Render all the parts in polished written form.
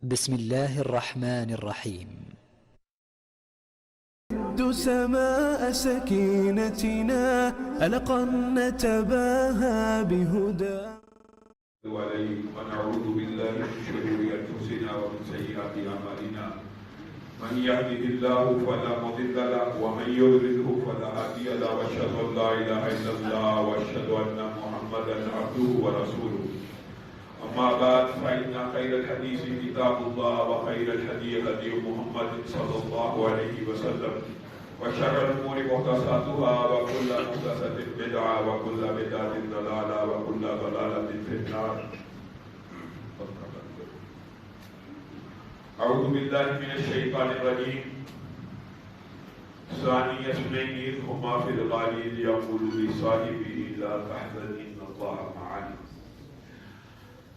بسم الله الرحمن الرحيم. سماء سكينتنا ألقا نتباهى بهدى ونعوذ بالله من شرور أنفسنا ومن سيئات أعمالنا من يهده الله فلا مضل له ومن يضلله فلا هادي له وأشهد أن لا إله إلا الله وأشهد أن محمدا عبده ورسوله أما بعد فإن خير الحديث كتاب الله وخير الهدي هدي محمد صلى الله عليه وسلم وشر الأمور محدثاتها وكل محدثة بدعة وكل بدعة ضلالة وكل ضلالة في النار. أعوذ بالله من الشيطان الرجيم. ثاني اثنين إذ هما في الغار إذ يقول لصاحبه لا تحزن إن الله معنا.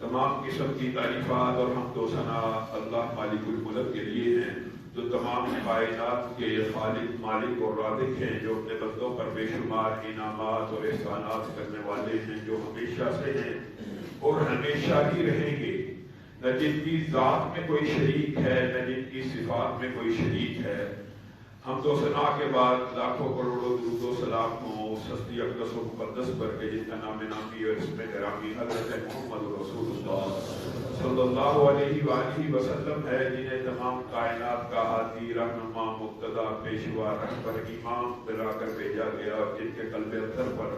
تمام قسم کی تعریفات اور حمد و ثنا اللہ مالک الملک کے لیے ہیں جو تمام کائنات کے خالق مالک اور رازق ہیں، جو اپنے بندوں پر بے شمار انعامات اور احسانات کرنے والے ہیں، جو ہمیشہ سے ہیں اور ہمیشہ ہی رہیں گے، نہ جن کی ذات میں کوئی شریک ہے نہ جن کی صفات میں کوئی شریک ہے. حمد و ثنا کے بعد لاکھوں کروڑوں درود و سلام ہوں اس ہستی اقدس و مقدس پر کہ جن کا نام نامی اور اسم گرامی حضرت محمد رسول اللہ صلی اللہ علیہ وآلہ وسلم ہے، جنہیں تمام کائنات کا ہادی رہنما مقتدا پیشوا رہبر امام بلا کر بھیجا گیا، اور جن کے قلب اطہر پر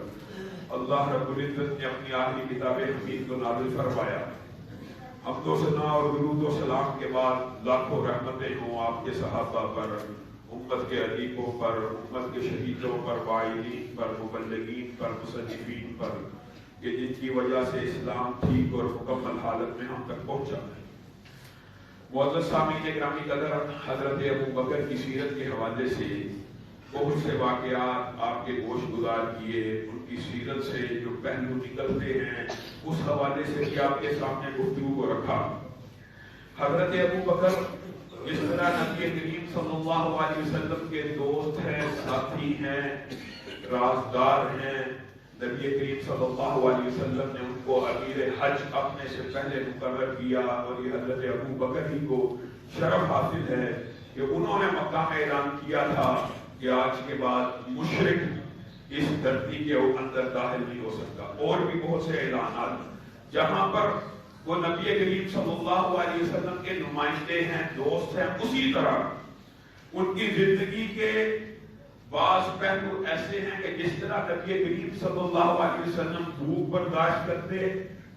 اللہ رب العزت نے اپنی آخری کتاب حمید کو نازل فرمایا. حمد و ثنا اور درود و سلام کے بعد لاکھوں رحمتیں ہوں آپ کے صحابہ پر، امت کے علیقوں پر، امت کے شہیدوں پر، واعظین پر، مبلغین پر، مصنفین پر، کہ جن کی وجہ سے اسلام ٹھیک اور مکمل حالت میں ہم تک پہنچا ہے. معزز سامعین گرامی قدر، حضرت ابو بکر کی سیرت کے حوالے سے بہت سے واقعات آپ کے گوش گزار کیے، ان کی سیرت سے جو پہلو نکلتے ہیں اس حوالے سے بھی آپ کے سامنے گفتگو کو رکھا. حضرت ابو بکر جس طرح نبی کریم صلی اللہ علیہ وسلم کے دوست ہیں، ساتھی ہیں، رازدار ہیں، نبی کریم صلی اللہ علیہ وسلم نے ان کو امیر حج اپنے سے پہلے مقرر کیا، اور یہ حضرت ابو بکر ہی کو شرف حاصل ہے کہ انہوں نے مکہ میں اعلان کیا تھا کہ آج کے بعد مشرک اس دھرتی کے اندر داخل نہیں ہو سکتا. اور بھی بہت سے اعلانات جہاں پر وہ نبی کریم صلی اللہ علیہ وسلم کے نمائندے ہیں، دوست ہیں، اسی طرح ان کی زندگی کے بعض پہلو ایسے ہیں کہ جس طرح نبی کریم صلی اللہ علیہ وسلم بھوک برداشت کرتے.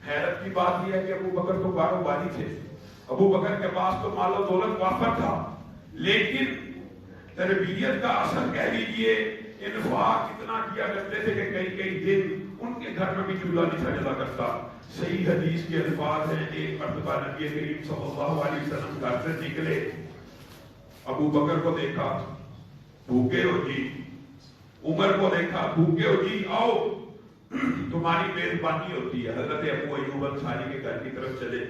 حیرت کی بات یہ ہے کہ ابو بکر تو کاروباری تھے، ابو بکر کے پاس تو مال و دولت وافر تھا، لیکن تربیت کا اثر کہہ لیجیے، انفاق اتنا کیا کرتے تھے کہ کئی کئی دن ان کے گھر میں بھی چولہا نہیں تھا جلا کرتا. صحیح حدیث کے الفاظ ہیں، ایک مرتبہ نبی کریم صلی اللہ علیہ وسلم گھر سے نکلے، ابو بکر کو دیکھا بھوکے ہو جی، عمر کو دیکھا بھوکے ہو جی، آؤ تمہاری میزبانی ہوتی ہے. حضرت ابو ایوب انصاری کے گھر کی طرف چلے.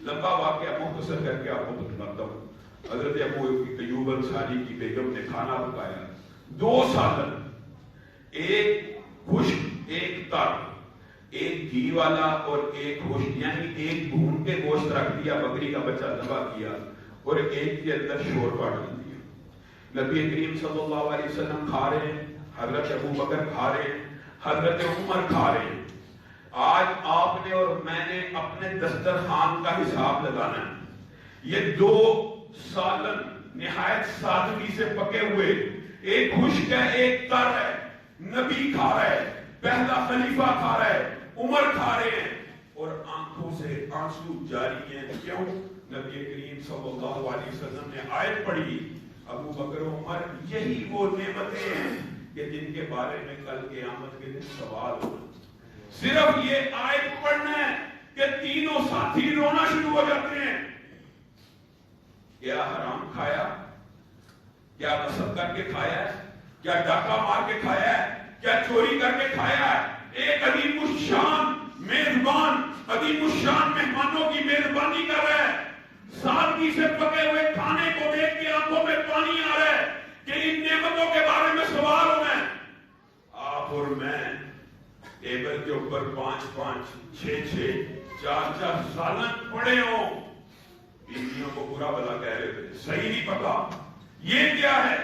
لمبا واقعہ مختصر کر کے آپ کو بتلاتا ہوں. حضرت ابو ایوب انصاری کی بیگم نے کھانا پکایا، 2 سالن، ایک خشک ایک تر، ایک گھی والا اور ایک خشک، یعنی ایک بھون کے گوشت رکھ دیا، بکری کا بچہ ذبح کیا، اور ایک کے اندر شوربہ ڈال دیا. نبی کریم صلی اللہ علیہ وسلم کھا رہے ہیں، حضرت ابو بکر کھا رہے ہیں، حضرت عمر کھا رہے ہیں. آج آپ نے اور میں نے اپنے دسترخوان کا حساب لگانا ہے. یہ 2 سالن نہایت سادگی سے پکے ہوئے، ایک خشک ہے ایک تر ہے. نبی کھا رہا ہے، پہلا خلیفہ کھا رہا ہے، عمر کھا رہے ہیں، اور آنکھوں سے آنسو جاری ہیں. کیوں؟ نبی کریم صلی اللہ علیہ وسلم نے آیت پڑھی، ابو بکر و عمر یہی وہ نعمتیں ہیں کہ جن کے بارے میں کل قیامت کے دن سوال ہوگا. صرف یہ آیت پڑھنا ہے کہ تینوں ساتھی رونا شروع ہو جاتے ہیں. کیا حرام کھایا؟ کیا غصب کر کے کھایا ہے؟ کیا ڈاکہ مار کے کھایا ہے؟ کیا چوری کر کے کھایا ہے؟ ایک عظیم الشان میزبان عظیم الشان مہمانوں کی میزبانی کر رہا ہے، سادگی سے پکے ہوئے کھانے کو دیکھ کے آنکھوں میں پانی آ رہا ہے کہ ان نعمتوں کے بارے میں سوال ہونا ہے. آپ اور میں ٹیبل کے اوپر 5-5 6-6 4-4 سالن پڑے ہوں، بیویوں برا بلا کہہ رہے تھے، صحیح نہیں پتا یہ کیا ہے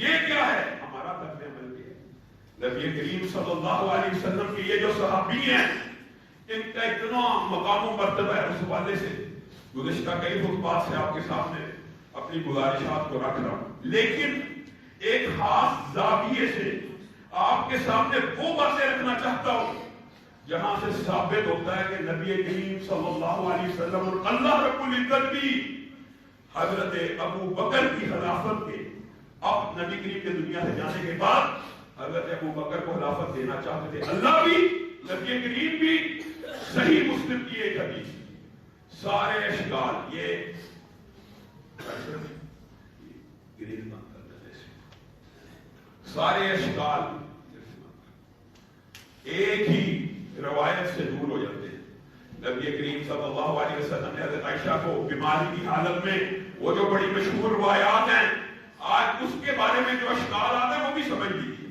یہ کیا ہے. ہمارا طرز عمل کیا؟ نبی کریم صلی اللہ علیہ وسلم کے یہ جو صحابی ہیں ان کا اتنا مقام و مرتبہ ہے، اس حوالے سے گزشتہ کئی خطبات سے آپ کے سامنے اپنی گزارشات کو رکھ رہا ہوں، لیکن ایک خاص زاویے سے آپ کے سامنے وہ باتیں رکھنا چاہتا ہوں جہاں سے ثابت ہوتا ہے کہ نبی کریم صلی اللہ علیہ وسلم اور اللہ رب العزت بھی حضرت ابو بکر کی خلافت کے اب نبی کریم کے دنیا سے جانے کے بعد حضرت ابو بکر کو خلافت دینا چاہتے تھے. اللہ بھی نبی کریم بھی. صحیح مسلم کی ایک حدیث، سارے اشکال یہ سارے اشکال ایک ہی روایت سے دور ہو جاتے ہیں. نبی کریم صلی اللہ علیہ وسلم نے حضرت عائشہ کو بیماری کی حالت میں وہ جو بڑی مشہور روایات ہیں آج اس کے بارے میں جو اشکال آتے ہیں وہ بھی سمجھ لیجیے.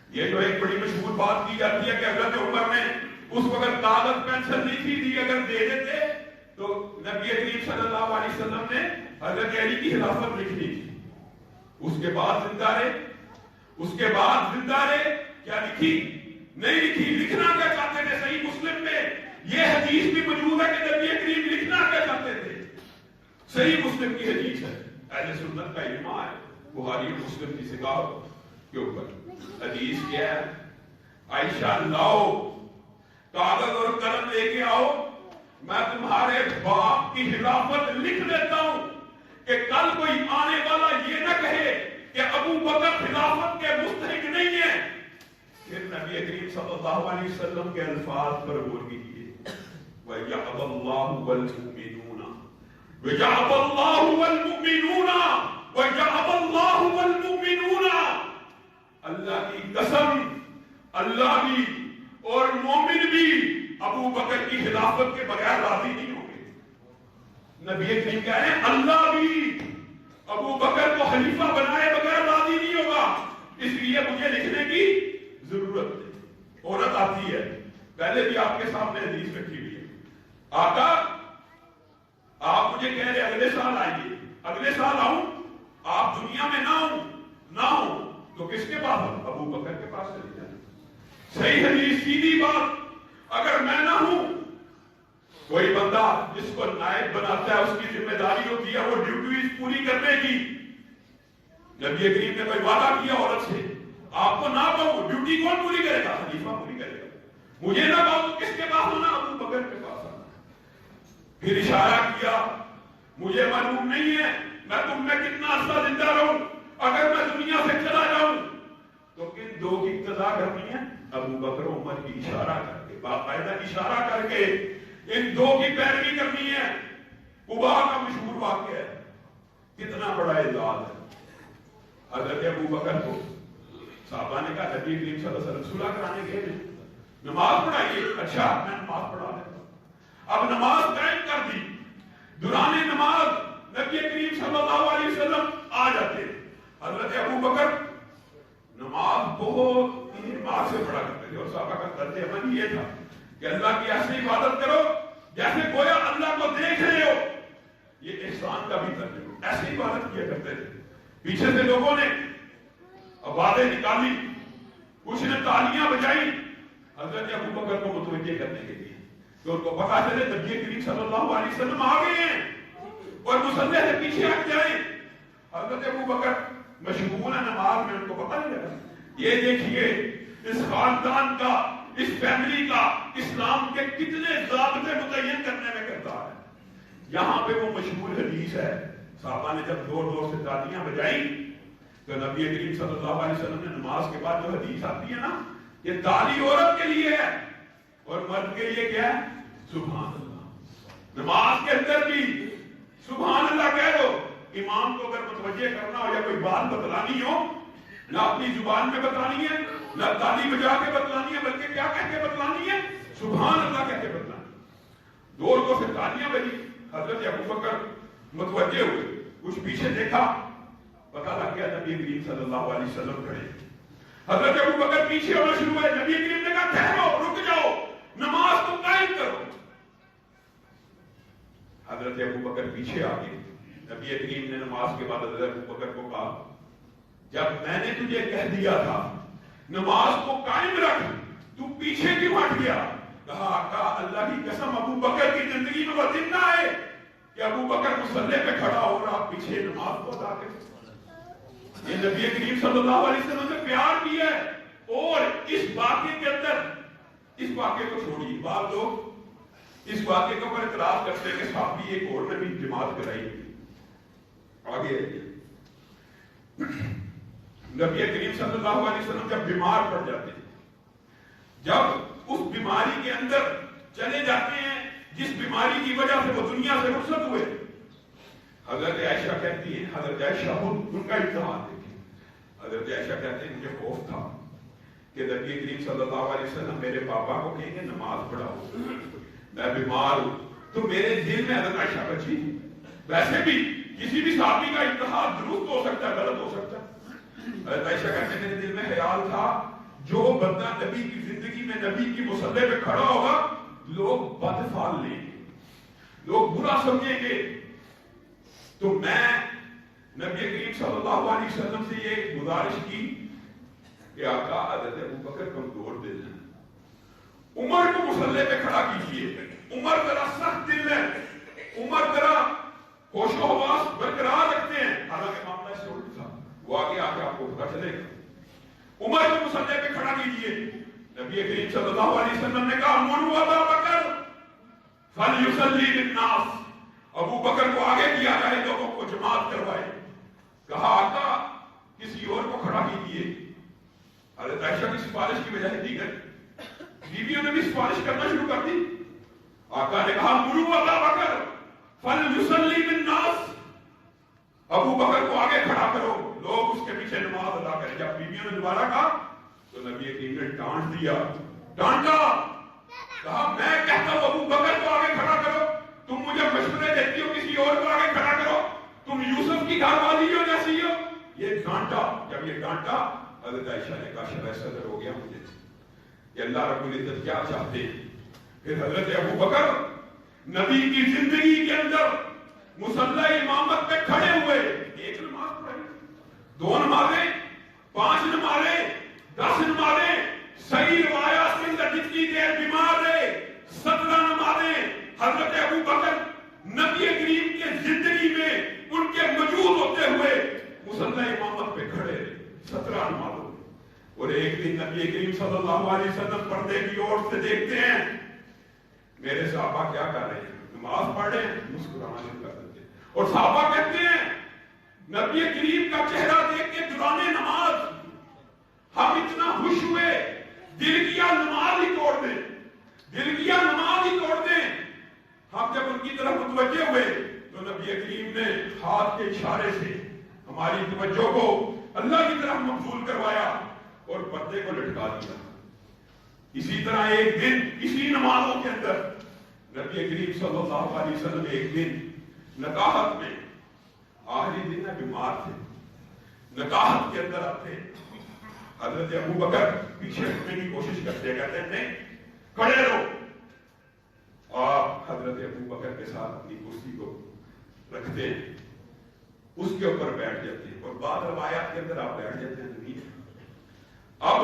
یہ جو ایک بڑی مشہور بات کی جاتی ہے کہ حضرت عمر نے اس وقت کاغذ پینسل نہیں تھی اگر دے دیتے تو نبی کریم صلی اللہ علیہ وسلم نے حضرت علی کی خلافت لکھنی تھی. اس کے بعد زندہ رہے کیا لکھی؟ نہیں لکھی. لکھنا کیا چاہتے تھے؟ صحیح مسلم میں یہ حدیث بھی موجود ہے کہ نبی کریم لکھنا کیا چاہتے تھے. صحیح مسلم کی حدیث ہے، اہل سنت کا اجماع ہے، بخاری اور مسلم کی ثقافت کے اوپر. حدیث کیا ہے؟ عائشہ لاؤ کاغذ اور قلم لے کے آؤ، میں تمہارے باپ کی خلافت لکھ دیتا ہوں کہ کل کوئی آنے والا یہ نہ کہے کہ ابو بکر خلافت کے مستحق نہیں ہے. پھر نبی کریم صلی اللہ علیہ وسلم کے الفاظ پر غور کیجیے، وَيَعْبَ اللَّهُ وَالْمُؤْمِنُونَ وَيَعْبَ اللَّهُ وَالْمُؤْمِنُونَ وَيَعْبَ اللَّهُ وَالْمُؤْمِنُونَ. اللہ کی قسم اللہ بھی اور مومن بھی ابو بکر کی خلافت کے بغیر راضی نہیں ہوں گے. نبی کریم کہہ رہے ہیں اللہ بھی ابو بکر کو خلیفہ بنائے بغیر راضی نہیں ہوگا، اس لیے مجھے لکھنے کی ضرورت ہے. عورت آتی ہے، پہلے بھی آپ کے سامنے حدیث رکھی ہوئی ہے، آقا آپ مجھے کہہ رہے اگلے سال آئیے، اگلے سال آؤں، آپ دنیا میں نہ ہوں تو کس کے پاس؟ ابو بکر کے پاس چلے جائیں. صحیح حدیث، سیدھی بات. اگر میں نہ ہوں، کوئی بندہ جس کو نائب بناتا ہے اس کی ذمہ داری ہوتی ہے وہ ڈیوٹیز پوری کرنے کی. نبی کریم نے کوئی وعدہ کیا عورت سے، آپ کو نہ کہو ڈیوٹی کون پوری کرے گا؟ خلیفہ پوری کرے گا. مجھے نہ کہو تو کس کے پاس ہونا؟ ابو بکر کے پاس آنا. پھر اشارہ کیا، مجھے معلوم نہیں ہے میں تم میں کتنا عرصہ زندہ رہوں، اگر میں دنیا سے چلا جاؤں تو کن دو کی اقتدا کرنی ہے؟ ابو بکر عمر کی اشارہ کر کے، باقاعدہ اشارہ کر کے ان دو کی پیروی کرنی ہے. قباء کا مشہور واقعہ ہے، کتنا بڑا اعزاز ہے. حضرت ابو بکر کو صحابہ نے کہا نبی کریم صلی اللہ علیہ وسلم صلح کرانے گئے، نماز پڑھائیے. اچھا میں نماز پڑھا دیتا ہوں. اب نماز قائم کر دی، دوران نماز نبی کریم صلی اللہ علیہ وسلم آ جاتے. حضرت ابو بکر نماز بہت ماں سے پڑھا کرتے تھے اور صحابہ کا طرز عمل یہ تھا کہ اللہ کی ایسی عبادت کرو جیسے گویا اللہ کو دیکھ رہے ہو. یہ احسان کا بھی ترجمہ، ایسی عبادت کیا کرتے تھے. پیچھے سے لوگوں نے آوازیں نکالی، کچھ نے تالیاں بجائی حضرت ابو بکر کو متوجہ کرنے کے لیے کہ ان کو پتا چلے نبی کریم صلی اللہ علیہ وسلم آ گئے ہیں اور مصلی سے پیچھے ہٹ جائیں. حضرت ابو بکر مشغول ہے نماز میں، ان کو پتا نہیں لگا. یہ دیکھیے اس خاندان کا، اس فیملی کا اسلام کے کتنے ضابطے متعین کرنے میں کردار ہے. یہاں پہ وہ مشہور حدیث ہے، صحابہ نے جب زور زور سے تالیاں بجائی تو نبی کریم صلی اللہ علیہ وسلم نے نماز کے بعد جو حدیث آتی ہے نا، یہ تالی عورت کے لیے ہے اور مرد کے لیے کیا ہے؟ سبحان اللہ. نماز کے اندر بھی سبحان اللہ کہہ دو. امام کو اگر متوجہ کرنا ہو یا کوئی بات بتلانی ہو، نہ اپنی زبان میں بتلانی ہے، نہ تالی بجا کے بتلانی ہے، بلکہ کیا کہہ کے بتلانی ہے؟ سبحان اللہ کہہ کے بتلانی. دور کو سے تالیاں بجی. حضرت ابو بکر متوجہ ہوئے، کچھ پیچھے دیکھا، پتہ لگ گیا نبی کریم صلی اللہ علیہ وسلم کھڑے. حضرت ابو بکر پیچھے ہونا شروع ہوئے. نبی کریم نے کہا ٹھہرو، رک جاؤ، نماز کو قائم کرو. حضرت ابو بکر پیچھے آ گئے. نبی کریم نے نماز کے بعد حضرت ابوبکر کو کہا جب میں نے تجھے کہہ دیا تھا نماز کو قائم رکھ تو پیچھے کیوں ہٹ گیا؟ کہا آقا اللہ کی قسم ابوبکر کی زندگی میں وہ دن نہ آئے کہ ابوبکر مصلی پہ کھڑا ہو رہا پیچھے نماز کو ادا کرے۔ یہ نبی کریم صلی اللہ علیہ وسلم نے پیار کیا ہے۔ اور اس واقعے کے اندر اس واقعے کو چھوڑیے، بعض لوگ اس واقعے کے اوپر اعتراض کرتے ہیں کہ صحابی ایک اور نبی جماعت کرائی۔ آگے نبی کریم صلی اللہ علیہ وسلم جب بیمار پڑ جاتے ہیں، جب اس بیماری کے اندر چلے جاتے ہیں جس بیماری کی وجہ سے وہ دنیا سے رخصت ہوئے، حضرت عائشہ کہتی ہیں، حضرت عائشہ ان کا امتحان دیکھیں، حضرت عائشہ کہتے ہیں مجھے خوف تھا کہ نبی کریم صلی اللہ علیہ وسلم میرے پاپا کو کہیں گے نماز پڑھاؤ، میں بیمار ہوں، تو میرے دل میں حضرت عائشہ بچی۔ ویسے بھی کسی بھی صحابی کا امتحان درست ہو سکتا ہے، غلط ہو سکتا ہے۔ حضرت عائشہ کہتے ہیں میرے دل میں خیال تھا جو بندہ نبی کی زندگی میں نبی کی مصلی پہ کھڑا ہوگا لوگ بدفعل لیں گے، لوگ برا سمجھیں گے، تو میں نبی کریم صلی اللہ علیہ وسلم سے یہ گزارش کی کہ آقا حضرت ابوبکر کمزور دل ہے، عمر کو مصلی پہ کھڑا کیجئے، عمر ذرا سخت دل ہے، عمر ذرا ہوش و حواس برقرار رکھتے ہیں، حالانکہ معاملہ سے الٹ تھا، وہ آگے آ کے آپ کو پتہ چلے گا۔ عمر کو مصلی پہ کھڑا کیجئے، نبی کریم صلی اللہ علیہ وسلم نے کہا مروا ابا بکر فلیصلی بالناس، ابو بکر کو آگے کیا جائے، لوگوں کو جماعت کروائے۔ کہا آقا کسی اور کو کھڑا کیجئے۔ حضرت عائشہ کی سفارش کی بجائے دیگر بیویوں نے بھی سفارش کرنا شروع کر دی۔ آقا نے کہا مروا ابا بکر فلیصلی بالناس، ابو بکر کو آگے کھڑا کرو، لوگ اس کے پیچھے نماز ادا کریں۔ جب بیویوں نے دوبارہ کہا تو نبی کریم نے ڈانٹ دیا، ڈانٹا، کہا میں کہتا ہوں ابو بکر کو آگے کھڑا کرو، تم مجھے مشورے دیتی ہو کسی اور کو آگے کھڑا کرو، تم یوسف کی گھر والی ہو جیسی ہو۔ یہ ڈانٹا، جب یہ ڈانٹا حضرت عائشہ نے کہا شرح صدر ہو گیا مجھے کہ اللہ رب العزت کیا چاہتے ہیں۔ پھر حضرت ابو بکر نبی کی زندگی کے اندر مصلی امامت پہ کھڑے ہوئے، ایک نماز پڑھی، 2 نمازیں، 5 نمازیں، 10 نمازیں، صحیح روایات کے اندر جتنی دیر بیمار رہے 17 نمازیں، حضرت ابو بکر نبی کریم کے زندگی میں ان کے موجود ہوتے ہوئے مصلی امامت پہ کھڑے رہے 17 نمازوں میں۔ اور ایک دن نبی کریم صلی اللہ علیہ وسلم پردے کی اور سے دیکھتے ہیں میرے صحابہ کیا کر رہے ہیں، نماز پڑھ رہے ہیں، مسکرانا شروع کر دیتے ہیں، اور صحابہ کہتے ہیں نبی کریم کا چہرہ دیکھ کے دوران نماز ہم اتنا خوش ہوئے دل کیا نماز ہی توڑ دیں، دل کیا نماز ہی توڑ دیں۔ ہم جب ان کی طرف متوجہ ہوئے تو نبی کریم نے ہاتھ کے اشارے سے ہماری توجہ کو اللہ کی طرف مبذول کروایا اور پردے کو لٹکا دیا۔ اسی طرح ایک دن اسی نمازوں کے اندر نبی کریم صلی اللہ علیہ وسلم ایک دن نکاحت میں، آخری دن میں بیمار تھے، نکاحت کے اندر آتے، حضرت ابو بکر پیچھے ہٹنے کی کوشش کرتے، کہتے ہیں نہیں کھڑے رہو، آپ حضرت ابو بکر کے ساتھ اپنی کرسی کو رکھتے ہیں، اس کے اوپر بیٹھ جاتے ہیں، اور بعض روایات کے اندر آپ بیٹھ جاتے ہیں زمین۔ اب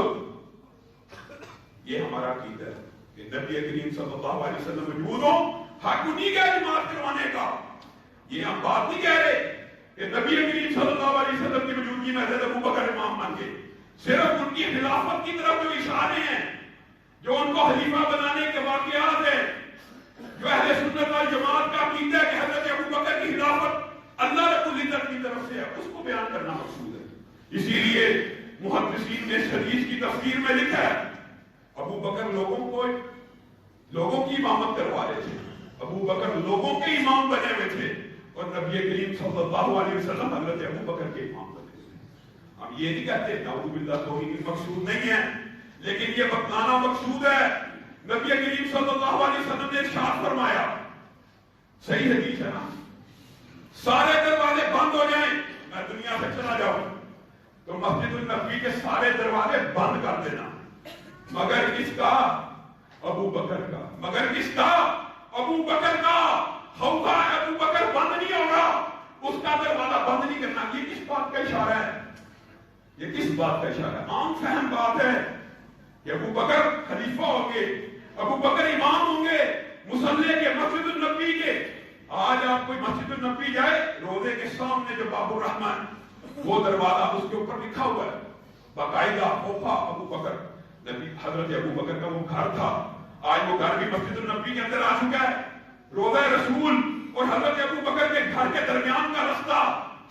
یہ ہمارا عقیدہ ہے کہ نبی کریم صلی اللہ علیہ وسلم موجود ہوں، حق انہی کا جماعت کروانے کا۔ یہ ہم بات نہیں کہہ رہے کہ نبی کریم صلی اللہ علیہ وسلم کی موجودگی میں حضرت ابو بکر امام بن گئے، صرف ان کی خلافت کی طرف جو اشارے ہیں، جو ان کو خلیفہ بنانے کے واقعات ہیں، جو اہل سنت والجماعت کا عقیدہ ہے کہ حضرت ابو بکر کی خلافت اللہ رب العزت کی طرف سے ہے، اس کو بیان کرنا مقصود ہے۔ اسی لیے محدثین نے اس حدیث کی تفسیر میں لکھا ہے ابو بکر لوگوں کی امامت کروا رہے تھے، ابو بکر لوگوں کے امام بنے ہوئے تھے، اور نبی کریم صلی اللہ علیہ وسلم حضرت ابو بکر کے امام بنے ہوئے تھے۔ ہم یہ نہیں کہتے نعوذ باللہ توہین مقصود نہیں ہے، لیکن یہ بتلانا مقصود ہے۔ نبی کریم صلی اللہ علیہ وسلم نے ارشاد فرمایا، صحیح حدیث ہے نا، سارے دروازے بند ہو جائیں، میں دنیا سے چلا جاؤں تو مسجد النبی کے سارے دروازے بند کر دینا، مگر کس کا؟ ابو بکر کا۔ مگر کس کا؟ ابو بکر کا۔ ہوگا ابو بکر بند نہیں ہوگا، اس نہیں کرنا. یہ کس بات کا اشارہ ہے؟ یہ کس بات کا اشارہ ہے؟ عام فہم بات ہے کہ ابو بکر خلیفہ ہوں گے, ابو بکر امام ہوں گے مصلی کے, مسجد النبی کے. آج آپ کوئی مسجد النبی جائے, روزے کے سامنے جو باب الرحمن وہ دروازہ, اس کے اوپر لکھا ہوا ہے باقاعدہ خوفا ابو بکر. نبی حضرت ابو بکر کا وہ گھر تھا, آج وہ گھر بھی مسجد النبی کے اندر آ چکا ہے. روضہ رسول اور حضرت ابو بکر کے گھر کے درمیان کا رستہ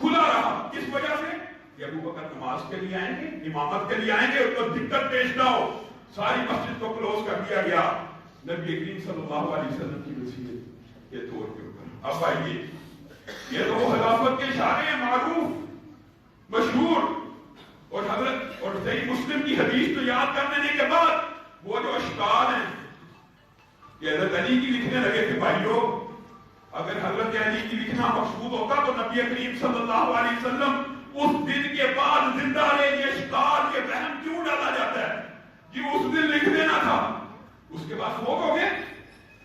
کھلا رہا. کس وجہ سے؟ کہ ابو بکر نماز کے لیے آئیں گے, امامت کے لیے آئیں گے, اس کو دقت پیش نہ ہو. ساری مسجد کو کلوز کر دیا گیا نبی کریم صلی اللہ علیہ وسلم کی وصیت کے طور کے اوپر. اب آئیے, یہ تو وہ خلافت کے اشارے ہیں معروف مشہور, اور حضرت اور صحیح مسلم کی حدیث تو یاد کر لینے کے بعد وہ جو اشکال ہیں کہ حضرت علی کی لکھنے لگے تھے. بھائیو, اگر حضرت علی کی لکھنا مقصود ہوتا تو نبی کریم صلی اللہ علیہ وسلم اس دن کے بعد زندہ رہے. یہ اشکال, یہ وہم کیوں ڈالا جاتا ہے کہ اس دن لکھ دینا تھا, اس کے بعد فوت ہو گئے؟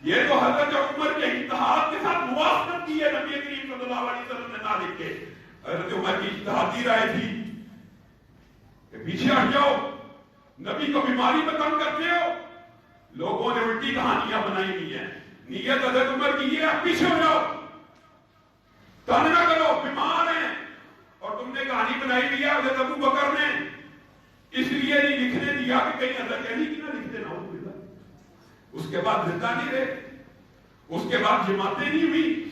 یہ تو حضرت عمر کے اجتہاد کے ساتھ موافقت کی ہے نبی کریم صلی اللہ علیہ وسلم نے نہ لکھ کے. حضرت عمر کی اجتہادی رائے تھی کہ پیچھے ہٹ جاؤ, نبی کو بیماری میں کم کرتے ہو. لوگوں نے الٹی کہانیاں بنائی ہوئی ہیں. نیت حضرت عمر کی یہ, آپ پیچھے ہو جاؤ, تنگ نہ کرو, بیمار ہیں. اور تم نے کہانی بنائی ہوئی ہے حضرت ابو بکر نے اس لیے نہیں لکھنے دیا کہ کہیں حضرت علی کی نہ لکھتے نہ ہو. اس کے بعد زندہ نہیں رہے, اس کے بعد جماعتیں نہیں ہوئی,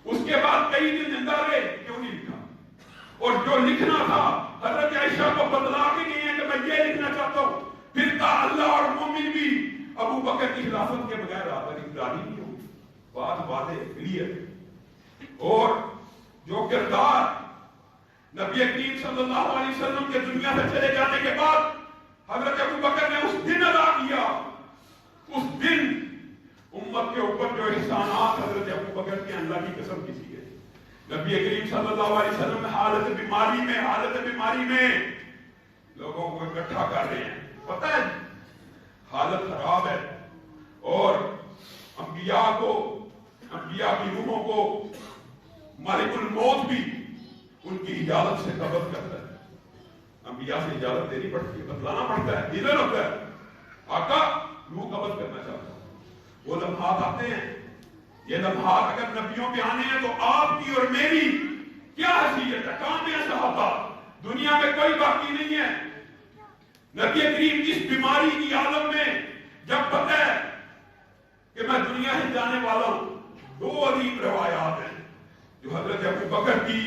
اس کے بعد کئی دن زندہ رہے, کیوں نہیں لکھا؟ اور جو لکھنا تھا حضرت عائشہ کو بتلا کے گئی ہیں کہ میں یہ لکھنا چاہتا ہوں, پھر کہا اللہ اور مومن بھی ابو بکر کی خلافت کے بغیر اقراری نہیں ہوں. بات واضح کلیئر. اور جو کردار نبی کریم صلی اللہ علیہ وسلم کے دنیا سے چلے جانے کے بعد حضرت ابو بکر نے اس دن ادا کیا, اس دن امت کے اوپر جو احسانات حضرت ابو بکر کے اللہ کی قسم کسی ہے. نبی کریم صلی اللہ علیہ وسلم حالت بیماری میں لوگوں کو اکٹھا کر رہے ہیں. پتہ ہے حالت خراب ہے, اور انبیاء کی روحوں کو مالک الموت بھی ان کی اجازت سے قبض کرتا ہے. انبیاء سے اجازت دینی پڑتی ہے, بتلانا پڑتا ہے, ادھر ہوتا ہے آقا روح قبض کرنا چاہتا ہوں. وہ لمحات آتے ہیں. یہ لمحات اگر نبیوں پہ آنے ہیں تو آپ کی اور میری کیا حیثیت ہے؟ کام ہے صحابہ, دنیا میں کوئی باقی نہیں ہے. نبی کریم اس بیماری کی عالم میں جب پتہ ہے کہ میں دنیا سے جانے والا ہوں, دو عظیم روایات ہیں جو حضرت ابو بکر کی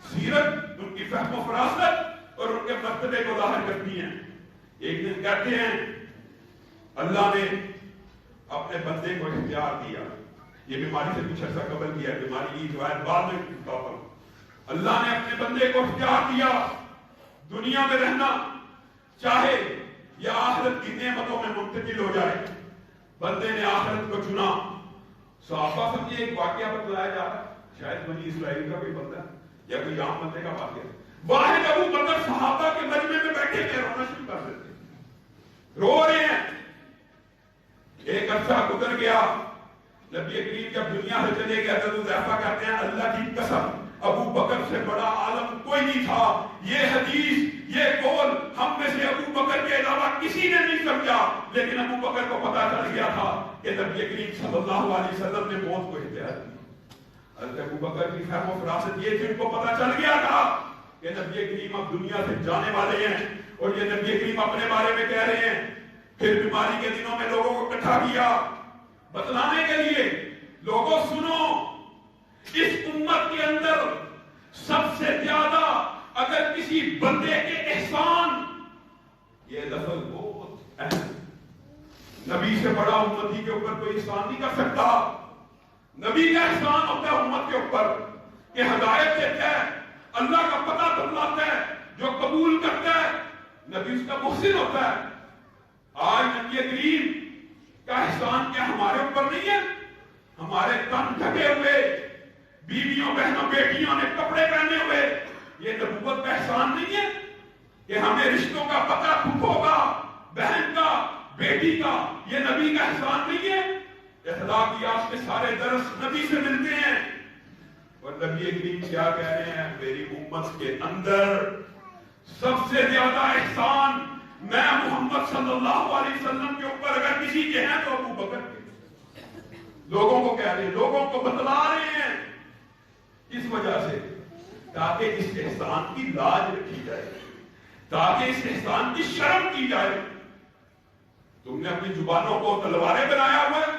سیرت, ان کی فہم و فراست اور ان کے مرتبے کو ظاہر کرتی ہیں. ایک دن کہتے ہیں اللہ نے اپنے بندے کو اختیار دیا. یہ بیماری سے کچھ عرصہ قبل کیا, بیماری کی روایت بعد میں بتاتا ہوں. اللہ نے اپنے بندے کو اختیار دیا دنیا میں رہنا چاہے یا آخرت کی نعمتوں میں منتقل ہو جائے. بندے نے آخرت کو چنا. صحابہ سمجھے ایک واقعہ بتلایا جا رہا ہے, شاید بنی اسرائیل کا کوئی بندہ یا کوئی عام بندے کا واقعہ. واحد ابو بکر صحابہ کے مجمع میں بیٹھے تھے, رونا شروع کر دیتے, رو رہے ہیں. ایک عرصہ گزر گیا, نبی کریم جب دنیا سے چلے گئے تو حذیفہ کہتے ہیں اللہ کی قسم ابو بکر سے بڑا عالم کوئی نہیں تھا. یہ حدیث, یہ قول ہم میں سے ابو بکر کے علاوہ کسی نے نہیں سمجھا, لیکن ابو بکر کو پتا چل گیا تھا کہ نبی کریم صلی اللہ علیہ وسلم نے موت کو اختیار دی. حضرت ابو بکر کی فہم و فراست یہ تھی, ان کو پتا چل گیا تھا کہ نبی کریم اب دنیا سے جانے والے ہیں, اور یہ نبی کریم اپنے بارے میں کہہ رہے ہیں. پھر بیماری کے دنوں میں لوگوں کو اکٹھا کیا بتلانے کے لیے, لوگوں سنو, اس امت کے اندر سب سے زیادہ اگر کسی بندے کے احسان, یہ لفظ بہت اہم, نبی سے بڑا امتی کے اوپر کوئی احسان نہیں کر سکتا. نبی کا احسان ہوتا ہے امت کے اوپر کہ ہدایت دیتا ہے, اللہ کا پتہ بتلاتا ہے, جو قبول کرتا ہے نبی اس کا محسن ہوتا ہے. آج نبی کریم کا احسان کیا ہمارے اوپر نہیں ہے؟ ہمارے تن ڈھکے ہوئے, بیویوں بہنوں بیٹیوں نے کپڑے پہنے ہوئے, یہ نبوت کا احسان نہیں ہے کہ ہمیں رشتوں کا پتہ پھوپھوں کا, بہن کا, بیٹی کا, یہ نبی کا احسان نہیں ہے؟ اخلاقیات کے سارے درس نبی سے ملتے ہیں. اور نبی کریم کیا کہہ رہے ہیں؟ میری امت کے اندر سب سے زیادہ احسان میں محمد صلی اللہ علیہ وسلم کے اوپر اگر کسی کے ہیں تو ابو بکر کے۔ لوگوں کو کہہ رہے ہیں، لوگوں کو بتلا رہے ہیں، کس وجہ سے؟ تاکہ اس احسان کی لاج رکھی جائے، تاکہ اس احسان کی شرم کی جائے۔ تم نے اپنی زبانوں کو تلواریں بنایا ہوا ہے۔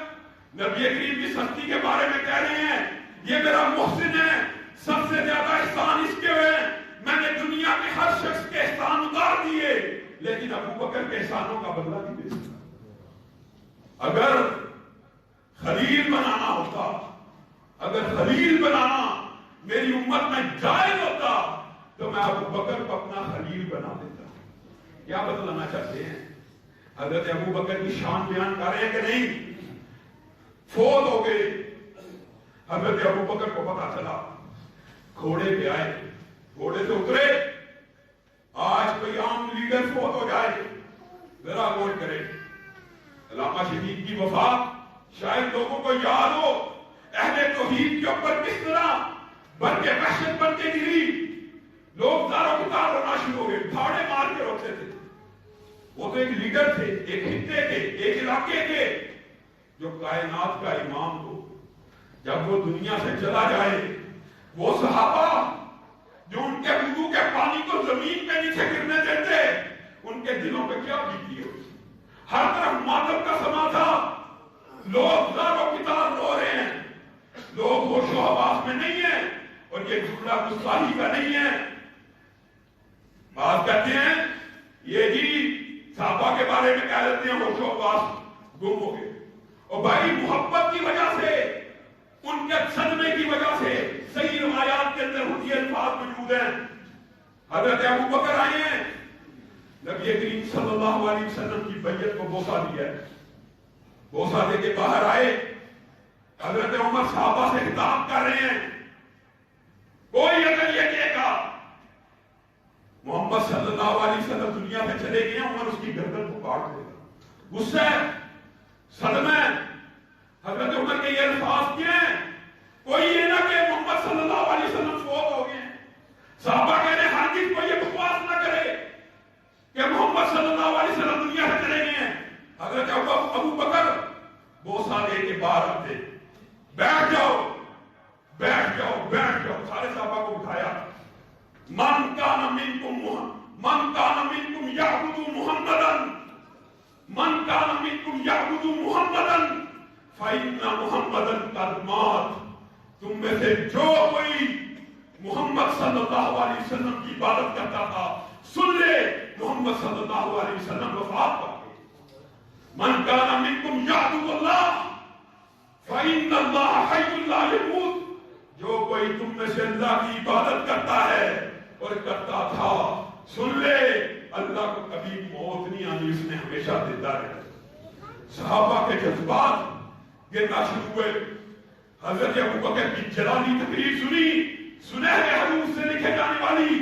نبی کریم کی سختی کے بارے میں کہہ رہے ہیں یہ میرا محسن ہے، سب سے زیادہ احسان اس کے ہوئے، میں نے دنیا کے ہر شخص کے احسان اتار دیے، لیکن ابو بکر کے احسانوں کا بدلہ نہیں دے سکتا۔ اگر خلیل بنانا ہوتا، اگر خلیل بنانا میری امت میں جائز ہوتا تو میں ابو بکر کو اپنا خلیل بنا دیتا۔ کیا بتلانا چاہتے ہیں؟ حضرت ابو بکر کی شان بیان کر رہے ہیں کہ نہیں؟ فوت ہو گئے، حضرت ابو بکر کو پتا چلا، گھوڑے پہ آئے، گھوڑے سے اترے۔ آج کوئی عام لیڈر فوت ہو جائے، ذرا غور کرے، علامہ شہید کی وفات شاید لوگوں کو یاد ہو، اہل توحید کے اوپر کس طرح بن کے وحشت بن کے گری، لوگ دارو کتار ہونا شروع ہو گئے، دھاڑے مار کے روتے تھے۔ وہ تو ایک لیڈر تھے، ایک خطے کے، ایک علاقے کے، جو کائنات کا امام ہو۔ جب وہ دنیا سے چلا جائے، وہ صحابہ جو ان کے وضو کے پانی کو زمین پہ نیچے گرنے دیتے، ان کے دلوں پہ کیا بیتی ہو؟ ہر طرف ماتم کا سما تھا، لوگ زارو کتار رو رہے ہیں، لوگ ہوش و حواس میں نہیں ہیں، اور یہ جملہ گستاخی کا نہیں ہے۔ بات کہتے ہیں یہ جی صحابہ کے بارے میں کہہ دیتے ہیں ہوش و حواس گم ہو گئے، اور بھائی محبت کی وجہ سے، ان کے صدمے کی وجہ سے صحیح روایات کے اندر یہ الفاظ موجود ہیں۔ حضرت ابو بکر آئے ہیں، نبی کریم صلی اللہ علیہ وسلم کی بیعت کو بوسہ دیا ہے، بوسہ دے کے باہر آئے، حضرت عمر صحابہ سے خطاب کر رہے ہیں، کوئی اگر یہ کہے گا محمد صلی اللہ علیہ وسلم دنیا سے چلے گئے، عمر اس کی گردن کو کاٹ دے گا۔ غصہ، صدمہ، حضرت عمر کے یہ الفاظ کیا ہیں؟ کوئی یہ نہ کہ محمد صلی اللہ علیہ وسلم فوت ہو گئے ہیں۔ صحابہ کہہ رہے ہیں ہرگز کوئی یہ بکواس نہ کرے کہ محمد صلی اللہ علیہ وسلم دنیا سے چلے گئے ہیں۔ حضرت ابو بکر بوسہ دے کے باہر آتے، بیٹھ جاؤ بیٹھ جاؤ بیٹھ جاؤ، سارے صحابہ کو اٹھایا۔ من کان منکم یعبد محمدا، من کان منکم یعبد محمدا فإن محمدا قد مات۔ تم میں سے جو کوئی محمد صلی اللہ علیہ وسلم کی عبادت کرتا تھا، سن لے محمد صلی اللہ علیہ وسلم وفات پا گئے۔ من کان منکم یعبد اللہ فإن اللہ حی لا یموت۔ جو کوئی تم میں سے اللہ کی عبادت کرتا ہے اور کرتا تھا، سن لے اللہ کو کبھی موت نہیں آنی، اس نے ہمیشہ زندہ رہنا۔ صحابہ کے جذبات گرنا شروع ہوئے۔ حضرت ابوبکر کی جلالی تقریر سنی، سنہرے حروف سے لکھے جانے والی،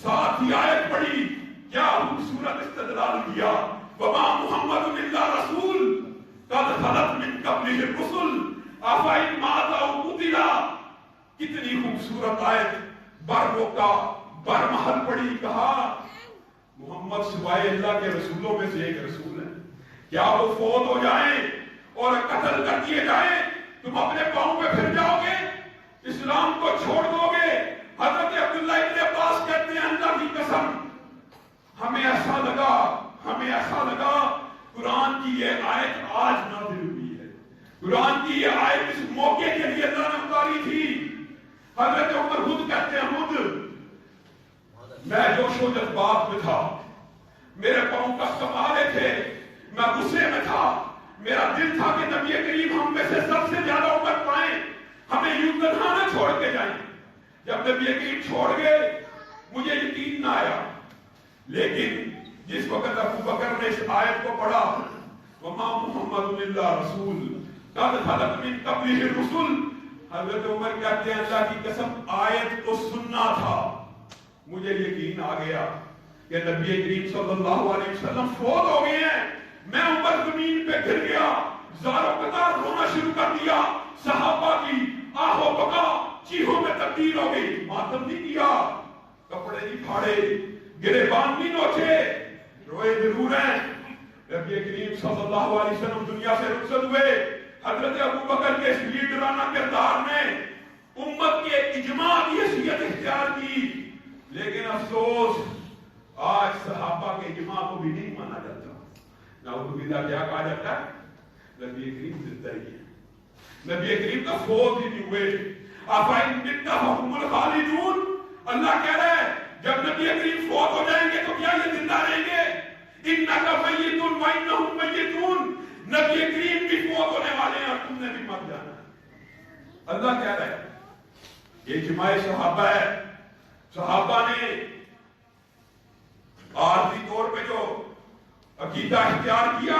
ساتھ ہی آیت پڑھی، کیا خوبصورت استدلال کیا، وما محمد الا رسول قد خلت من قبلہ الرسل افإن مات او قتل۔ کتنی خوبصورت آیت، بر روکا بر محل پڑھی، کہا محمد سوائے اللہ کے رسولوں میں سے ایک رسول ہے، کیا وہ فوت ہو جائیں اور قتل کر دیے جائیں تم اپنے پاؤں پہ پھر جاؤ گے، اسلام کو چھوڑ دو گے؟ حضرت عبداللہ ابن عباس کہتے ہیں اللہ کی قسم ہمیں ایسا لگا قرآن کی یہ آیت آج نازل ہوئی ہے، قرآن کی یہ آیت اس موقع کے لیے اللہ نے اتاری تھی۔ حضرت عمر خود کہتے ہیں میں جوش و جذبات میں تھا، میرے پاؤں کا کمالے تھے، میں غصے میں تھا، میرا دل تھا کہ نبی کریم ہم میں سے سب سے زیادہ عمر پائیں، ہمیں یوں تنہا نہ چھوڑ کے جائیں۔ جب نبی کریم چھوڑ گئے مجھے یقین نہ آیا، لیکن جس وقت ابو بکر نے اس آیت کو پڑھا، وما محمد الا رسول قد خلت من قبلہ الرسل، حضرت عمر کہتے ہیں اللہ کی قسم آیت کو سننا تھا، مجھے یقین آ گیا کہ نبی کریم صلی اللہ علیہ وسلم فوت ہو گئے ہیں۔ میں اوپر زمین پہ گر گیا، زارو قطار رونا شروع کر دیا، صحابہ کی آہو بکا چیخوں میں تبدیل ہو گئی. ماتم نہیں کیا, کپڑے نہیں پھاڑے, گریبان نہیں نوچے, روئے ضرور ہیں. نبی کریم صلی اللہ علیہ وسلم دنیا سے رخصت ہوئے. حضرت ابوبکر کے اس لیڈرانہ کردار نے امت کے اجماع کی حیثیت اختیار کی. لیکن افسوس آج صحابہ کے اجماع کو بھی نہیں مانا جاتا. نعوذ باللہ کیا کہا جاتا ہے؟ نبی کریم زندہ ہی ہے, نبی کریم کا فوت ہی نہیں ہوئے. آفائن مِتَّ فَهُمُ الْخَالِدُونَ. اللہ کہہ رہا ہے جب نبی کریم فوت ہو جائیں گے تو کیا یہ زندہ رہیں گے؟ اِنَّكَ مَيِّتٌ وَإِنَّهُمْ مَيِّتُونَ. نبی کریم بھی فوت ہونے والے ہیں اور تم نے بھی مر جانا ہے. اللہ کہہ رہا ہے یہ اجماع صحابہ ہے. صحابہ نے عارضی طور پہ جو عقیدہ اختیار کیا,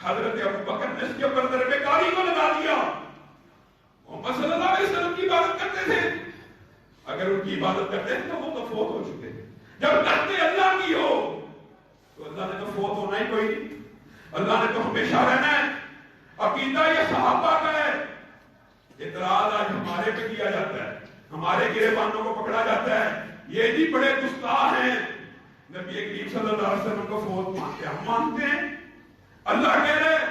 حضرت ابوبکر نے اس کے اوپر ضرب کاری کو لگا دیا. محمد صلی اللہ علیہ وسلم کی عبادت کرتے تھے, اگر ان کی عبادت کرتے تھے تو وہ تو فوت ہو چکے تھے. جب کرتے اللہ کی ہو تو اللہ نے تو فوت ہونا ہی کوئی نہیں, اللہ نے تو ہمیشہ رہنا ہے. عقیدہ یہ صحابہ کا ہے. اعتراض آج ہمارے پہ کیا جاتا ہے, ہمارے گریبانوں کو پکڑا جاتا ہے, یہ بھی بڑے گستاخ ہیں. نبی کریم صلی اللہ علیہ وسلم کو فوت مانتے ہیں, ہم مانتے ہیں. اللہ کہہ رہے ہیں,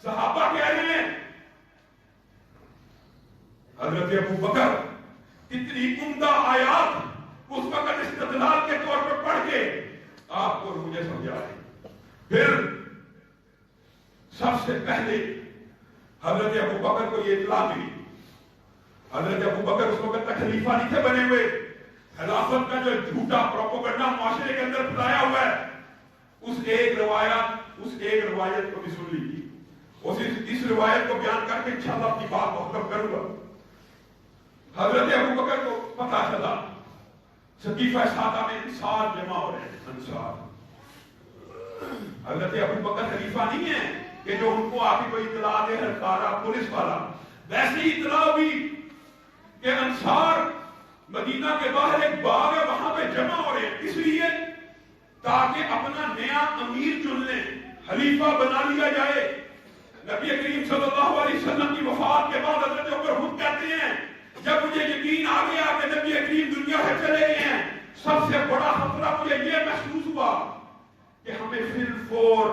صحابہ کہہ رہے ہیں. حضرت ابوبکر اتنی عمدہ آیات اس وقت استدلال کے طور پر پڑھ کے آپ کو مجھے سمجھا رہے ہیں. پھر سب سے پہلے حضرت ابوبکر کو یہ اطلاع ملی. حضرت ابوبکر اس وقت تک خلیفہ نہیں تھے بنے ہوئے. خلافت کا جو جھوٹا پروپیگنڈا معاشرے کے اندر پھیلایا ہوا ہے, اس ایک روایت کو بھی سن لیجیے. اس روایت کو بیان کر کے انشاءاللہ اپنی بات کو ختم کروں گا. حضرت ابوبکر کو پتا چلا سقیفہ سادہ میں انصار جمع ہو رہے ہیں. انصار, حضرت ابوبکر خلیفہ نہیں ہے کہ جو ان کو آگے کوئی اطلاع دے ہرکارا پولیس والا. ویسے ہی اطلاع ہوئی کہ انصار مدینہ کے باہر ایک باغ ہے, وہاں پہ جمع ہو رہے ہیں, اس لیے تاکہ اپنا نیا امیر چن لیں, خلیفہ بنا لیا جائے. نبی کریم صلی اللہ علیہ وسلم کی وفات کے بعد حضرت عمر خود کہتے ہیں جب مجھے یقین آ گیا کہ نبی کریم دنیا سے چلے گئے ہیں, سب سے بڑا خطرہ مجھے یہ محسوس ہوا کہ ہمیں فی الفور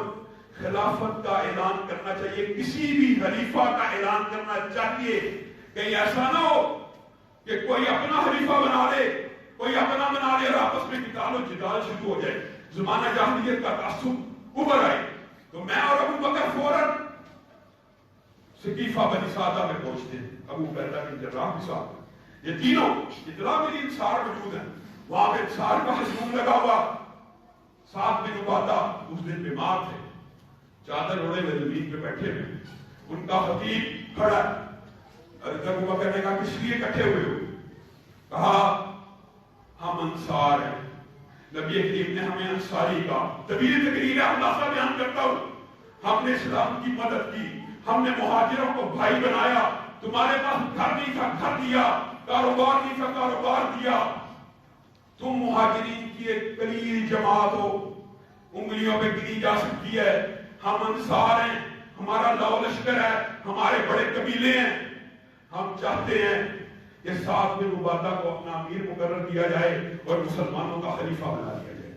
خلافت کا اعلان کرنا چاہیے, کسی بھی خلیفہ کا اعلان کرنا چاہیے. کہیں ایسا نہ ہو کہ کوئی اپنا خلیفہ بنا لے, کوئی اپنا بنا لے اور آپس میں قتال و جدال شروع ہو جائے, زمانہ جاہلیت کا تعصب ابھر آئے. تو میں اور ابوبکر فوراً سقیفہ بنی سعدہ میں پہنچتے ہیں. ابو عبیدہ بن جراح بھی ساتھ, یہ تینوں اطلاع ملی انصار موجود ہیں. وہاں پہ انصار کا ہجوم لگا ہوا. سعد بن عبادہ اس دن بیمار تھے, چادر اوڑھے ہوئے زمین پہ بیٹھے ہوئے. ان کا خطیب کھڑا ہے. حضرت ابوبکر نے کہا کس لیے اکٹھے ہوئے ہو؟ کہا ہم انصار ہیں, نبی کریم نے ہمیں انصاری کہا. طویل تقریر ہے, خلاصہ بیان کرتا ہوں. ہم نے اسلام کی مدد کی, ہم نے مہاجروں کو بھائی بنایا. تمہارے پاس گھر نہیں تھا, گھر دیا. کاروبار نہیں تھا, کاروبار دیا. تم مہاجرین کی ایک قلیل جماعت ہو, انگلیوں پہ گنی جا سکتی ہے. ہم انصار ہیں, ہمارا لاؤ لشکر ہے, ہمارے بڑے قبیلے ہیں. ہم چاہتے ہیں کہ سعد بن عبادہ کو اپنا امیر مقرر کیا جائے اور مسلمانوں کا خلیفہ بنا دیا جائے.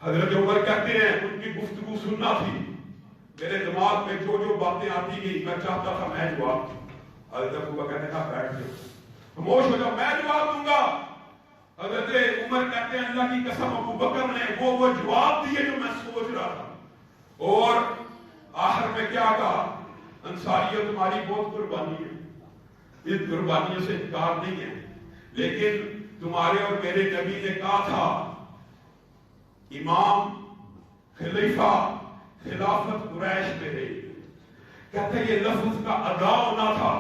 حضرت عمر کہتے ہیں ان کی گفتگو سننا تھی, میرے دماغ میں جو جو باتیں آتی گئی میں چاہتا تھا میں جواب دوں. حضرت ابوبکر نے کہا بیٹھ جاؤ, خاموش ہو جاؤ, میں جواب دوں گا. حضرت عمر کہتے ہیں اللہ کی قسم ابوبکر نے وہ جواب دیے جو میں سوچ رہا تھا. اور آخر میں کیا کہا, انصاریوں تمہاری بہت قربانی ہے, اس قربانیوں سے انکار نہیں ہے, لیکن تمہارے اور میرے نبی نے کہا تھا امام خلیفہ خلافت قریش میں رہے. کہتے یہ لفظ کا ادا ہونا تھا,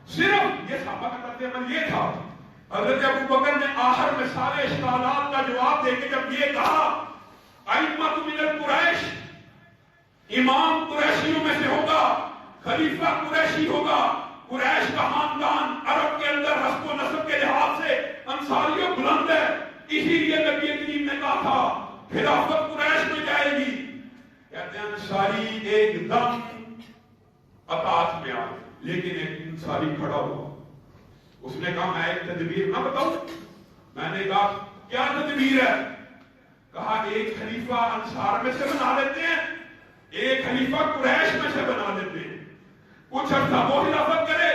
صرف یہ صحابہ کا طرز عمل یہ تھا. حضرت ابوبکر نے آخر میں سارے اشکالات کا جواب دے کے جب یہ کہا ائمۃ من القریش, امام قریشیوں میں سے ہوگا, خلیفہ قریشی ہوگا, قریش کا خاندان عرب کے اندر حسب و نسب کے لحاظ سے انصاریوں بلند ہے, اسی لیے نبی کریم نے کہا تھا خلافت قریش میں جائے گی. کہتے ہیں انصاری ایک دم اطاعت میں آئے, لیکن ایک انصاری کھڑا ہوا, اس نے کہا میں ایک تدبیر نہ بتاؤں؟ میں نے کہا کیا تدبیر ہے؟ کہا ایک خلیفہ انصار میں سے بنا لیتے ہیں، ایک خلیفہ قریش میں سے بنا لیتے ہیں، کچھ عرصہ وہ خلافت کرے،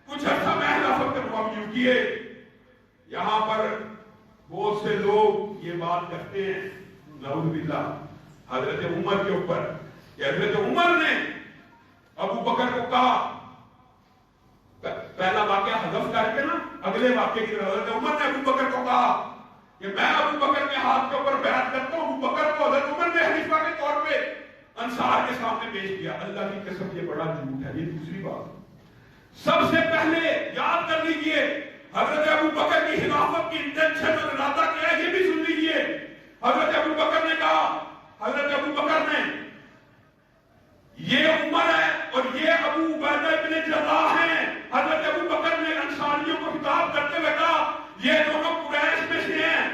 کچھ عرصہ میں خلافت کرواؤں۔ یوں کیے۔ یہاں پر بہت سے لوگ یہ بات کرتے ہیں نعوذ باللہ حضرت عمر کے اوپر کہ حضرت عمر نے ابو بکر کو کہا، پہلا واقعہ حذف کر کے نا اگلے واقعے کی طرف، حضرت عمر نے ابو بکر کو کہا کہ میں ابو بکر کے ہاتھ کے اوپر بیعت کرتا ہوں۔ ابو بکر کو حضرت عمر نے خلیفہ کے طور پہ انصار کے سامنے پیش کیا۔ اللہ کی قسم یہ بڑا جھوٹ ہے۔ یہ دوسری بات سب سے پہلے یاد کر لیجئے، حضرت ابو بکر کی خلافت کی انٹینشن اور ارادہ کیا ہے یہ بھی سن لیجئے۔ حضرت ابو بکر نے کہا، حضرت ابو بکر نے، یہ عمر ہے اور یہ ابو عبیدہ ابن جراح ہیں۔ حضرت ابو بکر نے انصاریوں کو خطاب کرتے ہوئے کہا یہ دونوں قریش میں سے ہیں،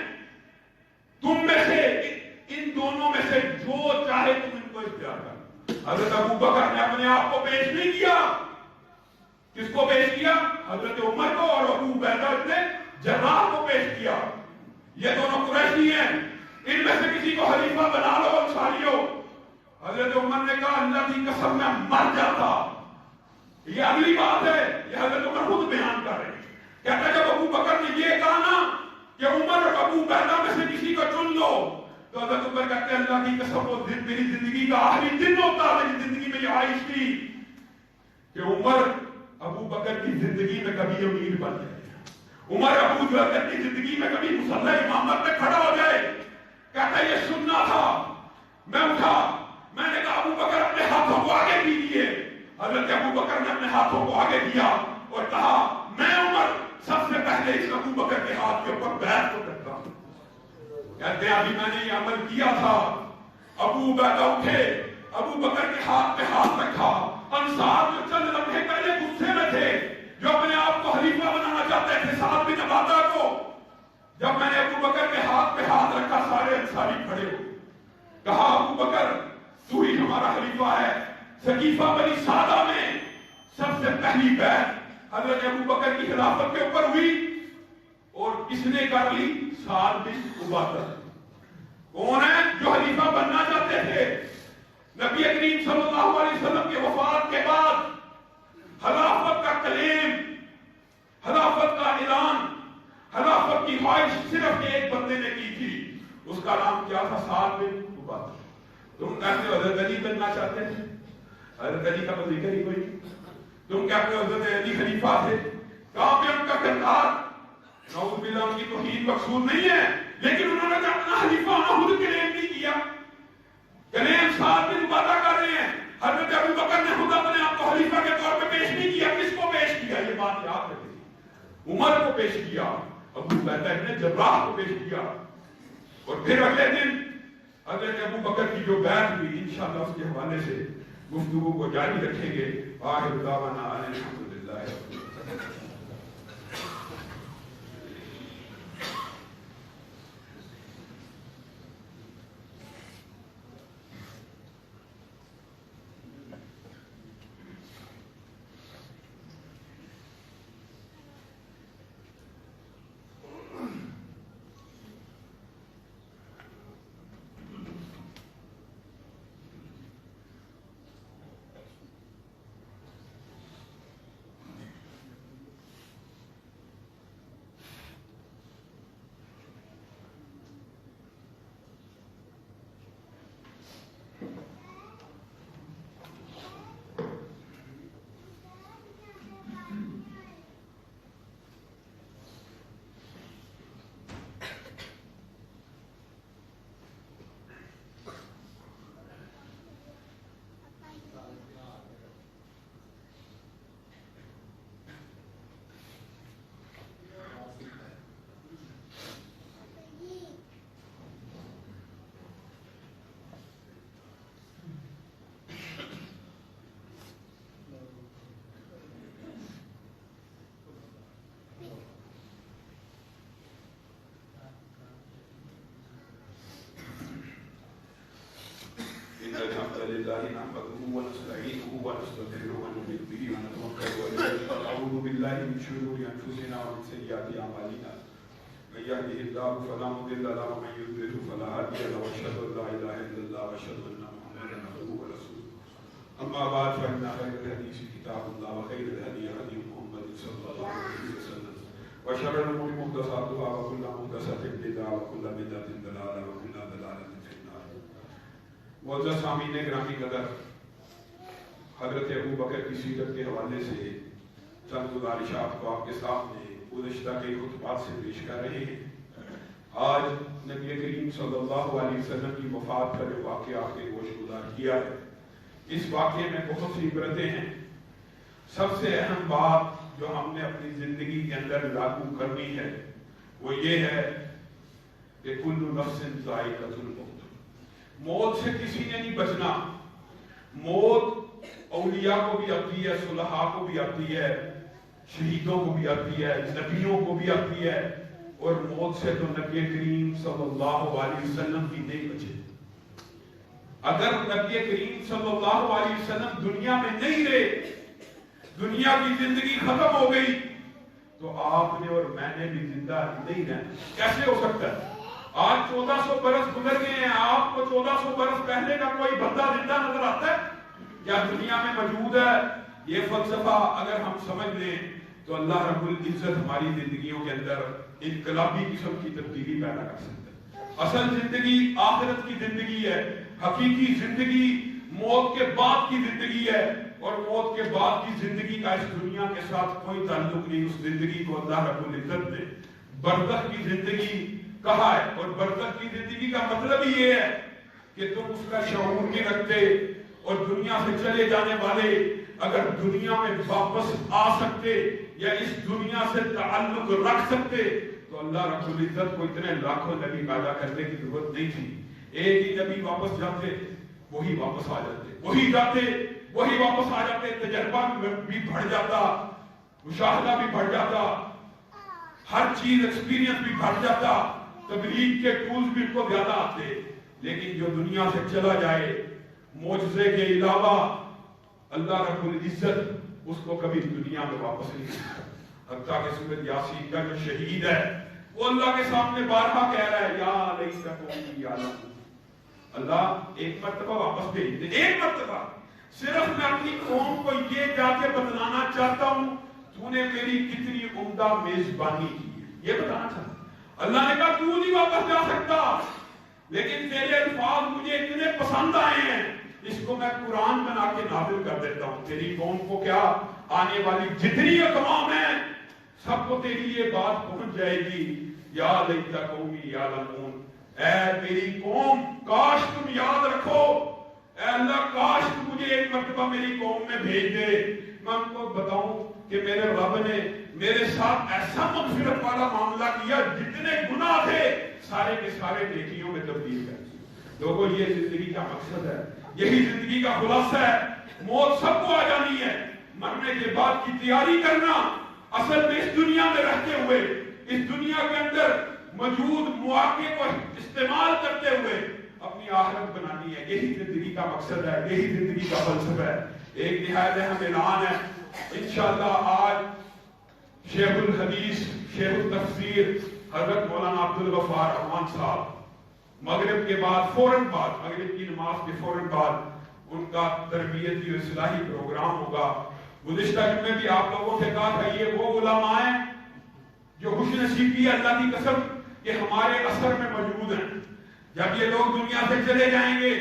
تم میں سے ان دونوں میں سے جو چاہے تم ان کو اختیار کر۔ حضرت ابو بکر نے اپنے آپ کو پیش نہیں کیا۔ کس کو پیش کیا؟ حضرت عمر کو اور ابو عبیدہ ابن جراح کو پیش کیا۔ یہ دونوں قریشی ہیں، ان میں سے کسی کو خلیفہ بنا لو انصاریوں۔ حضرت عمر نے کہا اللہ کی قسم میں مر جاتا۔ یہ اگلی بات ہے، یہ حضرت عمر خود بیان کر رہے ہیں۔ کہتا ہے جب ابو بکر نے یہ کہا نا کہ عمر اور ابو عبیدہ میں سے کسی کو چن لو، تو حضرت عمر کہتے ہیں اللہ کی قسم وہ دن میری زندگی کا آخری دن ہوتا، میری زندگی میں یہ خواہش تھی کہ عمر ابو بکر کی زندگی میں کبھی امیر بن جائے، عمر ابو بکر کی زندگی میں کبھی مصلی امامت میں کھڑا ہو جائے۔ کہتا ہے یہ سننا تھا۔ میں اٹھا، میں نے کہا ابو بکر اپنے ہاتھوں کو آگے کیجیے۔ حضرت ابو بکر نے اپنے ہاتھوں کو آگے کیا اور کہا میں عمر سب سے پہلے اس ابو بکر کے ہاتھ کے اوپر بیعت کو کرتا ہوں۔ کہتے ہیں ابھی میں نے یہ عمل کیا تھا، ابو عبیدہ اٹھے، ابو بکر کے ہاتھ پہ ہاتھ رکھا۔ انصار جو چند لمحے پہلے غصے میں تھے، جو اپنے آپ کو خلیفہ بنانا چاہتے تھے سعد بن عبادہ کو، جب میں نے ابو بکر کے ہاتھ پہ ہاتھ رکھا سارے انصاری کھڑے ہو۔ کہا ابو بکر تو ہی ہمارا خلیفہ ہے۔ سقیفہ بنی سعدہ میں سب سے پہلی بیعت حضرت ابو بکر کی خلافت کے اوپر ہوئی، اور کس نے کر لی؟ سعد بن عبادہ۔ کون ہے؟ جو خلیفہ بننا چاہتے تھے۔ نبی کریم صلی اللہ علیہ وسلم کے وفات کے بعد خلافت کا کلیم، خلافت کا اعلان، خلافت کی خواہش صرف ایک بندے نے کی تھی، اس کا نام کیا تھا؟ سعد بن عبادہ۔ تم کہتے ہو حضرت علی بننا چاہتے تھے، حضرت علی کا تو ذکر ہی کوئی نہیں۔ تم کہتے ہو حضرت علی خلیفہ تھے، کہاں پہ ان کا کردار؟ نعوذ باللہ ان کی توحید مقصود نہیں ہے، لیکن انہوں نے اپنا خلیفہ ہونا خود کلیم نہیں کیا۔ کلیم سعد بن عبادہ کر رہے ہیں۔ حضرت ابو بکر نے خود اپنے آپ کو خلیفہ کے طور پہ پیش نہیں کیا۔ کس کو پیش کیا؟ یہ بات یاد رکھیں، عمر کو پیش کیا، ابو عبیدہ ابن جراح کو پیش کیا، اور پھر اگلے دن حضرت ابو بکر کی جو بیعت ہوئی، انشاءاللہ اس کے حوالے سے گفتگو کو جاری رکھیں گے۔ آخر دعوانا ان الحمدللہ رب العالمین۔ لله نحمده ونستعينه ونستغفره ونؤمن به ونتوكل عليه ونعوذ بالله من شرور أنفسنا ومن سيئات أعمالنا من يهده الله فلا مضل له ومن يضلل فلا هادي له وأشهد أن لا إله إلا الله وأشهد أن محمدا عبده ورسوله أما بعد فإن خير الحديث كتاب الله وخير الهدي هدي محمد صلى الله عليه وسلم وشر الأمور محدثاتها وكل محدثة بدعة وكل بدعة ضلالة وكل ضلالة في النار. معزز سامعین گرامی قدر، حضرت ابو بکر کی سیرت کے حوالے سے چند گزارشات کو آپ کے سامنے گزشتہ کے خطبات سے پیش کر رہے ہیں. آج نبی کریم صلی اللہ علیہ وسلم کی وفات کا جو واقعہ آپ کے گوش گزار کیا ہے، اس واقعے میں بہت سی عبرتیں ہیں. سب سے اہم بات جو ہم نے اپنی زندگی کے اندر لاگو کرنی ہے وہ یہ ہے کہ کل نفس ذائقۃ الموت. موت سے کسی نے نہیں بچنا. موت اولیاء کو بھی آتی ہے، صلحاء کو بھی آتی ہے، شہیدوں کو بھی آتی ہے، نبیوں کو بھی آتی ہے، اور موت سے تو نبی کریم صلی اللہ علیہ وسلم بھی نہیں بچے. اگر نبی کریم صلی اللہ علیہ وسلم دنیا میں نہیں رہے، دنیا کی زندگی ختم ہو گئی، تو آپ نے اور میں نے بھی زندہ نہیں رہنا. کیسے ہو سکتا ہے؟ آج 1400 برس گزر گئے ہیں، آپ کو 1400 برس پہلے کا کوئی بندہ زندہ نظر آتا ہے یا دنیا میں موجود ہے؟ یہ فلسفہ اگر ہم سمجھ لیں تو اللہ رب العزت ہماری زندگیوں کے اندر انقلابی قسم کی تبدیلی پیدا کر سکتا ہے. اصل زندگی آخرت کی زندگی ہے. حقیقی زندگی موت کے بعد کی زندگی ہے، اور موت کے بعد کی زندگی کا اس دنیا کے ساتھ کوئی تعلق نہیں. اس زندگی کو اللہ رب العزت نے برزخ کی زندگی کہا ہے، اور برزخ کی زندگی کا مطلب ہی یہ ہے کہ تم اس کا شعور نہیں رکھتے، اور دنیا سے چلے جانے والے اگر دنیا میں واپس آ سکتے یا اس دنیا سے تعلق رکھ سکتے تو اللہ رب العزت کو اتنے لاکھوں نبی پیدا کرنے کی ضرورت نہیں تھی. ایک ہی نبی واپس جاتے، وہی واپس آ جاتے، وہی جاتے، وہی واپس آ جاتے. تجربہ بھی بڑھ جاتا، مشاہدہ بھی بڑھ جاتا، ہر چیز ایکسپیرینس بھی بڑھ جاتا، تبلیغ کے ٹولز بھی کو زیادہ آتے. لیکن جو دنیا سے چلا جائے معجزے کے علاوہ اللہ رب العزت اس کو کبھی دنیا میں واپس نہیں کرتا. حتیٰ کہ سورۃ یاسین کا جو شہید ہے وہ اللہ کے سامنے بارہا کہہ رہا ہے یا لیت قومی یعلمون. اللہ ایک مرتبہ واپس بھیج دے، ایک مرتبہ صرف میں اپنی قوم کو یہ جا کے بتلانا چاہتا ہوں تو نے میری کتنی عمدہ میزبانی کی ہے، یہ بتانا چاہتا. اللہ نے کہا تو نہیں واپس جا سکتا، لیکن تیرے الفاظ مجھے اتنے پسند آئے ہیں، اس کو میں قرآن بنا کے نازل کر دیتا ہوں. تیری قوم کو کیا، آنے والی جتنی اقوام ہیں سب کو تیری یہ بات پہنچ جائے گی. یا لیت قومی یعلمون، اے میری قوم کاش تم یاد رکھو، اے اللہ کاش تم مجھے ایک مرتبہ میری قوم میں بھیج دے، میں ان کو بتاؤں کہ میرے رب نے میرے ساتھ ایسا مغفرت والا معاملہ کیا، جتنے گناہ تھے سارے کے سارے نیکیوں میں تبدیل کر دیا. لوگوں یہ زندگی کا مقصد ہے، یہی زندگی کا خلاصہ ہے. موت سب کو آ جانی ہے، مرنے کے بعد کی تیاری کرنا، اصل میں اس دنیا میں رہتے ہوئے اس دنیا کے اندر موجود مواقع کو استعمال کرتے ہوئے اپنی آخرت بنانی ہے. یہی زندگی کا مقصد ہے، یہی زندگی کا فلسفہ ہے. ایک نہایت اہم اعلان ہے، انشاءاللہ آج شیخ الحدیث شیخ التفسیر حضرت مولانا عبدالغفار رحمان صاحب مغرب کے بعد فوراً بعد، مغرب کی نماز کے فوراً بعد ان کا تربیتی و اصلاحی پروگرام ہوگا. گزشتہ جمعے بھی آپ لوگوں سے کہا تھا یہ وہ علماء ہیں جو خوش نصیب کی اللہ کی قسم کہ ہمارے اثر میں موجود ہیں. جب یہ لوگ دنیا سے چلے جائیں گے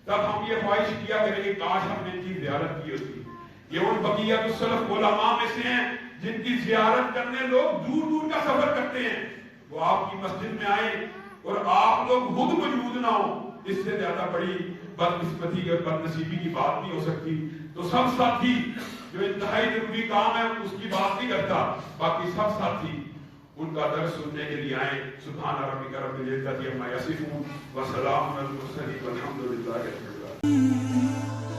تب ہم یہ خواہش کیا کریں گے کاش ہم نے ان کی زیارت کی ہوتی. یہ ان بقیت السلف علماء میں سے ہیں جن کی زیارت کرنے لوگ دور دور کا سفر کرتے ہیں. وہ آپ کی مسجد میں آئے اور آپ لوگ خود موجود نہ ہو، اس سے زیادہ بڑی بدقسمتی اور بد نصیبی کی بات نہیں ہو سکتی. تو سب ساتھی جو انتہائی ضروری کام ہے اس کی بات نہیں کرتا، باقی سب ساتھی ان کا درس سننے کے لیے آئیں. سبحان ربک رب العزت عما یصفون وسلام علی المرسلین والحمد للہ رب العالمین.